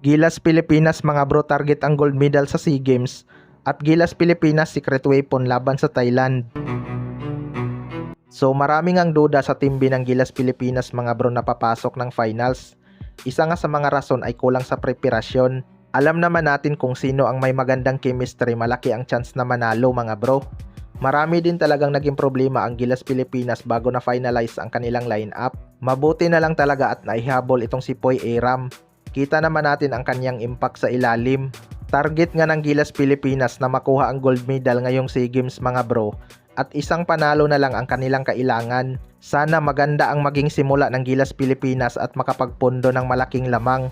Gilas Pilipinas mga bro target ang gold medal sa SEA Games at Gilas Pilipinas secret weapon laban sa Thailand. So maraming ang duda sa team B ng Gilas Pilipinas mga bro na papasok ng finals. Isa nga sa mga rason ay kulang sa preparasyon. Alam naman natin kung sino ang may magandang chemistry, malaki ang chance na manalo mga bro. Marami din talagang naging problema ang Gilas Pilipinas bago na finalize ang kanilang lineup. Mabuti na lang talaga at naihabol itong si Poy Aram. Kita naman natin ang kanyang impact sa ilalim. Target nga ng Gilas Pilipinas na makuha ang gold medal ngayong SEA Games mga bro. At isang panalo na lang ang kanilang kailangan. Sana maganda ang maging simula ng Gilas Pilipinas at makapagpondo ng malaking lamang.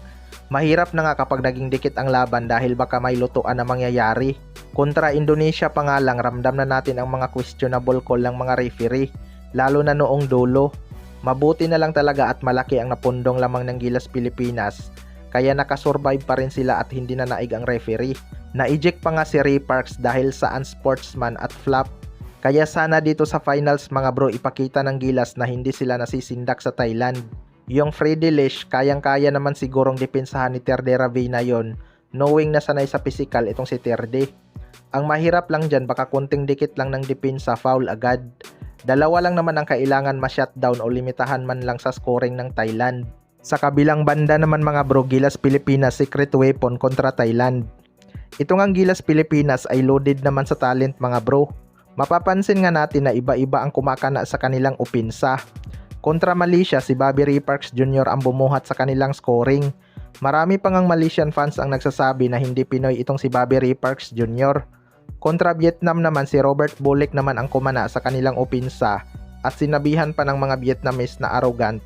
Mahirap na nga kapag naging dikit ang laban dahil baka may lutuan na mangyayari. Kontra Indonesia pa nga lang, ramdam na natin ang mga questionable call ng mga referee, lalo na noong dulo. Mabuti na lang talaga at malaki ang napundong lamang ng Gilas Pilipinas, kaya nakasurvive pa rin sila at hindi na naig ang referee. Na-eject pa nga si Ray Parks dahil sa unsportsman at flop. Kaya sana dito sa finals mga bro ipakita ng Gilas na hindi sila nasisindak sa Thailand. Yung Freddy Lish, kayang-kaya naman sigurong depensahan ni Terde Ravena yon, knowing na sanay sa physical itong si Terde. Ang mahirap lang dyan, baka kunting dikit lang ng depensa, foul agad. Dalawa lang naman ang kailangan ma-shutdown o limitahan man lang sa scoring ng Thailand. Sa kabilang banda naman mga bro, Gilas Pilipinas secret weapon kontra Thailand. Ito ngang Gilas Pilipinas ay loaded naman sa talent mga bro. Mapapansin nga natin na iba-iba ang kumakana sa kanilang opinsa. Kontra Malaysia, si Bobby Ray Parks Jr. ang bumuhat sa kanilang scoring. Marami pang ang Malaysian fans ang nagsasabi na hindi Pinoy itong si Bobby Ray Parks Jr. Kontra Vietnam naman, si Robert Bullock naman ang kumana sa kanilang opinsa at sinabihan pa ng mga Vietnamese na arrogant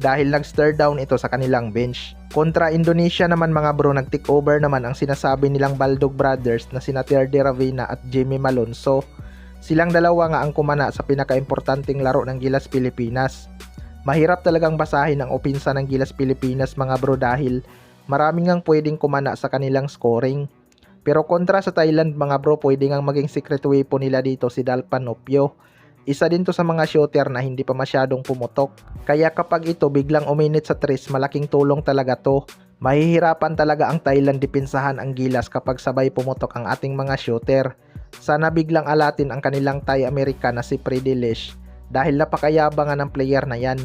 dahil nag-stare down ito sa kanilang bench. Kontra Indonesia naman mga bro, nag-take over naman ang sinasabi nilang Baldog brothers na sina Terde Ravena at Jimmy Malonzo. Silang dalawa nga ang kumana sa pinaka-importanting laro ng Gilas Pilipinas. Mahirap talagang basahin ang opinsa ng Gilas Pilipinas mga bro dahil maraming ang pwedeng kumana sa kanilang scoring. Pero kontra sa Thailand mga bro, pwede ngang maging secret weapon nila dito si Dalpan Opio. Isa din to sa mga shooter na hindi pa masyadong pumutok. Kaya kapag ito biglang uminit sa tres, malaking tulong talaga to. Mahihirapan talaga ang Thailand depensahan ang Gilas kapag sabay pumutok ang ating mga shooter. Sana biglang alatin ang kanilang Thai-American na si Freddy Lish dahil napakayabangan ng player na yan.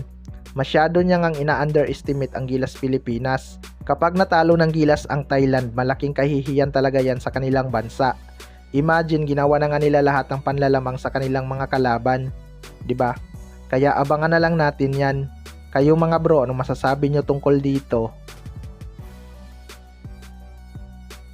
Masyado niya ngang ina-underestimate ang Gilas Pilipinas. Kapag natalo ng Gilas ang Thailand, malaking kahihiyan talaga yan sa kanilang bansa. Imagine, ginawa na nga nila lahat ng panlalamang sa kanilang mga kalaban, 'di ba? Kaya abangan na lang natin yan. Kayo mga bro, anong masasabi nyo tungkol dito?